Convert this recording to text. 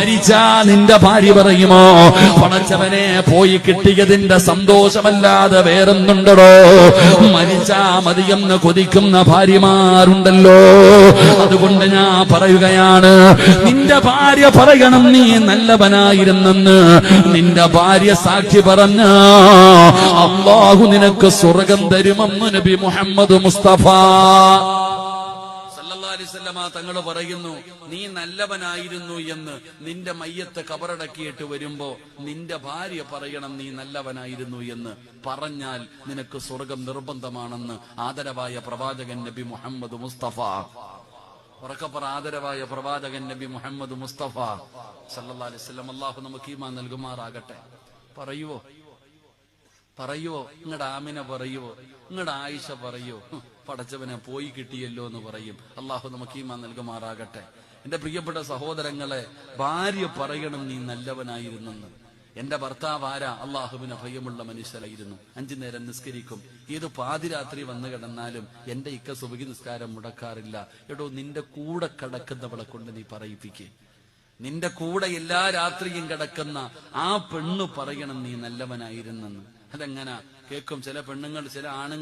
മരിച്ചാ നിന്റെ ഭാര്യ പറയുമോ, പടച്ചവനെ പോയി കിട്ടിയതിന്റെ സന്തോഷമല്ലാതെ വേറൊന്നുണ്ടോ? മരിച്ചാ മതിയെന്ന് കൊതിക്കുന്ന ഭാര്യമാരുണ്ടല്ലോ. അതുകൊണ്ട് ഞാൻ പറയുകയാണ്, നിന്റെ ഭാര്യ പറയണം നീ നല്ലവനായിരുന്നെന്ന്. നിന്റെ ഭാര്യ സാക്ഷി പറഞ്ഞ അല്ലാഹു നിനക്ക് സ്വർഗം തരുമെന്ന് നബി മുഹമ്മദ് മുസ്തഫ സല്ലല്ലാഹു അലൈഹി വസല്ലമ തങ്ങൾ പറയുന്നു, നീ നല്ലവനായിരുന്നു എന്ന് നിന്റെ മയ്യത്ത് കബറടക്കിയിട്ട് വരുമ്പോ നിന്റെ ഭാര്യ പറയണം നീ നല്ലവനായിരുന്നു എന്ന്. പറഞ്ഞാൽ നിനക്ക് സ്വർഗം നിർബന്ധമാണെന്ന് ആദരവായ പ്രവാചകൻ നബി മുഹമ്മദ് മുസ്തഫ. ഉറക്കപ്പറ, ആദരവായ പ്രവാചകൻ നബി മുഹമ്മദ് മുസ്തഫ സല്ലല്ലാഹു അലൈഹി വസല്ലം. അല്ലാഹു നമുക്ക് ഈമാൻ നൽകുമാറാകട്ടെ. പറയുവോ? നിങ്ങളുടെ ആമിന പറയുവോ? നിങ്ങളുടെ ആയിഷ പറയോ? പടച്ചവനെ പോയി കിട്ടിയല്ലോ എന്ന് പറയും. അല്ലാഹു നമുക്ക് ഈമാൻ നൽകുമാറാകട്ടെ. എന്റെ പ്രിയപ്പെട്ട സഹോദരങ്ങളെ, ഭാര്യ പറയണം നീ നല്ലവനായിരുന്നെന്ന്. എന്റെ ഭർത്താവ് ആരാ? അള്ളാഹുവിന് ഭയമുള്ള മനുഷ്യരായിരുന്നു. 5 നേരം നിസ്കരിക്കും. ഏത് പാതിരാത്രി വന്നു കിടന്നാലും എന്റെ ഇക്ക സുബഹി നിസ്കാരം മുടക്കാറില്ല. എടോ, നിന്റെ കൂടെ കിടക്കുന്നവളെ കൊണ്ട് നീ പറയിപ്പിക്കേ. നിന്റെ കൂടെ എല്ലാ രാത്രിയും കിടക്കുന്ന ആ പെണ്ണു പറയണം നീ നല്ലവനായിരുന്നെന്ന്. അതെങ്ങനെ കേൾക്കും ചില പെണ്ണുങ്ങൾ, ചില ആണുങ്ങൾ